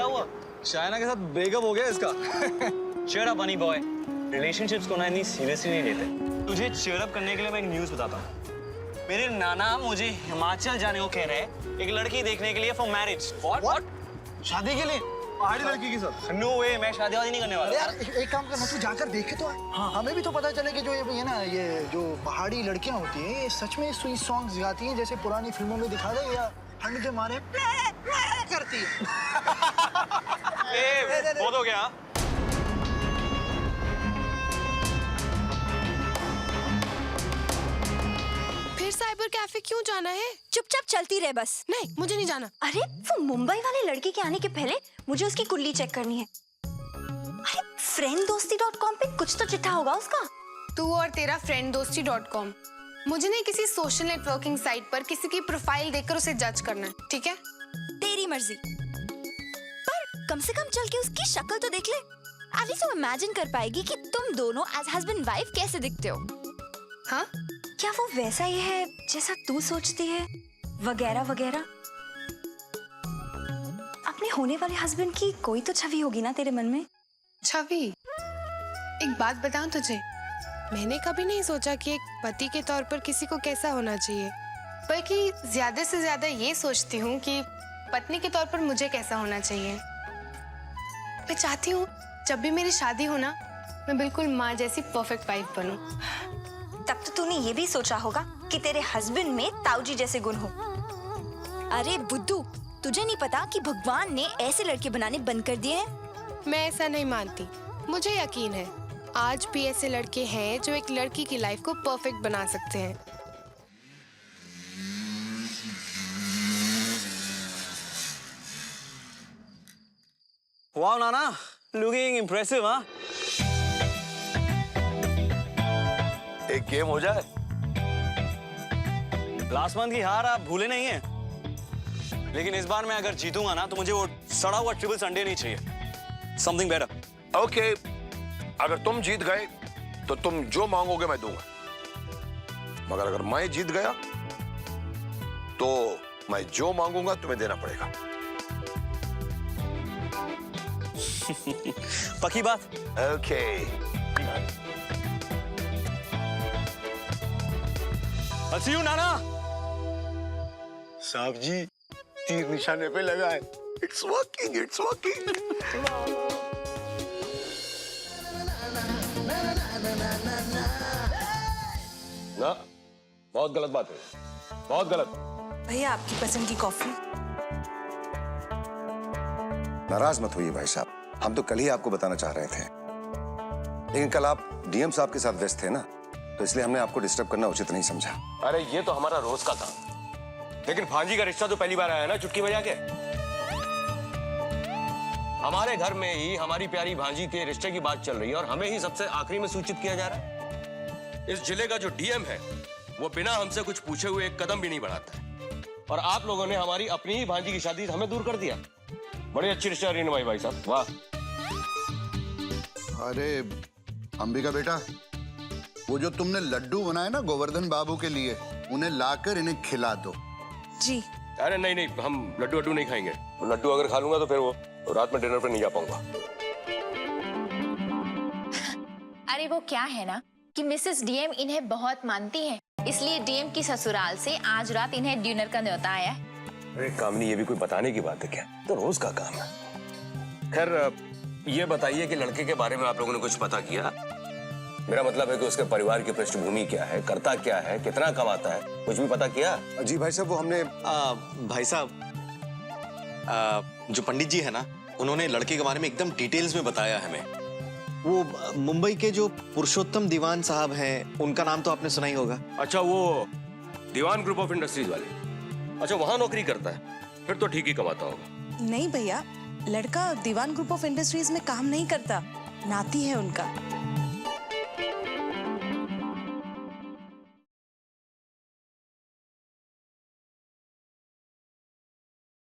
क्या हुआ? शायना के साथ ब्रेकअप हो गया इसका। Cheer up, bunny boy. Relationships को ना इतनी सीरियसली नहीं लेते। तुझे cheer up करने के लिए मैं एक न्यूज़ बताता हूँ। मेरे नाना मुझे हिमाचल जाने को कह रहे हैं एक लड़की देखने के लिए for marriage। What? शादी के लिए? पहाड़ी लड़की के साथ? No way, मैं शादी वादी नहीं करने वाला। यार एक काम करना, तू जाकर देखे तो हाँ, हमें भी तो पता चले कि जो ये ना ये जो पहाड़ी लड़कियां होती हैं ये सच में स्वीट सॉन्ग्स गाती हैं जैसे पुरानी फिल्मों में दिखा दे, या ठंड के मारे करती है। बहुत हो गया। फिर साइबर कैफे क्यों जाना है? चुपचाप चलती रहे बस। नहीं, मुझे नहीं जाना। अरे वो मुंबई वाले लड़के के आने के पहले मुझे उसकी कुल्ली चेक करनी है। अरे frienddosti.com पे कुछ तो चिट्ठा होगा उसका। तू और तेरा frienddosti.com। मुझे नहीं किसी सोशल नेटवर्किंग साइट पर किसी की प्रोफाइल देखकर उसे जज करना है, ठीक है? तेरी मर्जी, पर कम से कम चल के उसकी शक्ल तो देख ले। एटलीस्ट वो इमेजिन कर पाएगी कि तुम दोनों एज हस्बैंड वाइफ कैसे दिखते हो। हाँ? क्या वो वैसा ही है जैसा तू सोचती है, वगैरह वगैरह। अपने होने वाले हस्बैंड की कोई तो छवि होगी ना तेरे मन में। छवि? एक बात बताऊं तुझे, मैंने कभी नहीं सोचा कि एक पति के तौर पर किसी को कैसा होना चाहिए, बल्कि ज्यादा से ज्यादा ये सोचती हूँ कि पत्नी के तौर पर मुझे कैसा होना चाहिए। मैं चाहती हूँ जब भी मेरी शादी हो ना, मैं बिल्कुल माँ जैसी परफेक्ट वाइफ बनूं। तब तो तूने ये भी सोचा होगा कि तेरे हस्बैंड में ताऊजी जैसे गुण हो। अरे बुद्धू, तुझे नहीं पता कि भगवान ने ऐसे लड़के बनाने बंद कर दिए हैं? मैं ऐसा नहीं मानती। मुझे यकीन है आज भी ऐसे लड़के हैं जो एक लड़की की लाइफ को परफेक्ट बना सकते हैं। Wow, नाना, looking impressive, हाँ? एक गेम हो जाए। लास्ट मंथ की हार आप भूले नहीं हैं, लेकिन इस बार मैं अगर जीतूंगा ना तो मुझे वो सड़ा हुआ ट्रिपल संडे नहीं चाहिए। Something better. ओके, अगर तुम जीत गए तो तुम जो मांगोगे मैं दूंगा, मगर अगर मैं जीत गया तो मैं जो मांगूंगा तुम्हें देना पड़ेगा। पक्की बात? ओके। I'll see you, नाना। साहब जी, तीर निशाने पे लगा है। It's working, it's working. ना, बहुत गलत बात है, बहुत गलत। भैया आपकी पसंद की कॉफी। नाराज मत होइए भाई साहब, हम तो कल ही आपको बताना चाह रहे थे, लेकिन कल आप डीएम साहब के साथ व्यस्त थे ना, तो इसलिए हमने आपको डिस्टर्ब करना उचित नहीं समझा। अरे ये तो हमारा रोज का काम, लेकिन भांजी का रिश्ता तो पहली बार आया ना चुटकी बजा के। हमारे घर में ही हमारी प्यारी भांजी के रिश्ते की बात चल रही है और हमें ही सबसे आखिरी में सूचित किया जा रहा है। इस जिले का जो डीएम है वो बिना हमसे कुछ पूछे हुए एक कदम भी नहीं बढ़ाता है, और आप लोगों ने हमारी अपनी ही भांजी की शादी हमें दूर कर दिया। बड़ी अच्छी रिश्तेदारी निभाई भाई साहब, वाह। अरे अंबिका बेटा, वो जो तुमने लड्डू बनाए ना गोवर्धन बाबू के लिए, उन्हें लाकर इन्हें खिला दो। जी। अरे नहीं नहीं, हम लड्डू वड्डू नहीं खाएंगे। लड्डू अगर खा लूंगा तो फिर वो रात में डिनर पे नहीं जा पाऊंगा। अरे वो क्या है ना कि मिसेस डीएम इन्हें बहुत मानती हैं, इसलिए डीएम की ससुराल से आज रात इन्हें डिनर का न्योता आया है। अरे कामनी, ये भी कोई बताने की बात है क्या? तो रोज का काम है। खैर ये बताइए कि लड़के के बारे में आप लोगों ने कुछ पता किया? मेरा मतलब है कि उसके परिवार की पृष्ठभूमि क्या है, करता क्या है, कितना कमाता है, कुछ भी पता किया? जी भाई साहब, वो हमने भाई साहब, जो पंडित जी है ना, उन्होंने लड़के के बारे में एकदम डिटेल्स में बताया हमें। वो मुंबई के जो पुरुषोत्तम दीवान साहब हैं, उनका नाम तो आपने सुना ही होगा। अच्छा, वो दीवान ग्रुप ऑफ इंडस्ट्रीज वाले। अच्छा, वहां नौकरी करता है, फिर तो ठीक ही कमाता होगा। नहीं भैया, लड़का दीवान ग्रुप ऑफ इंडस्ट्रीज में काम नहीं करता, नाती है उनका।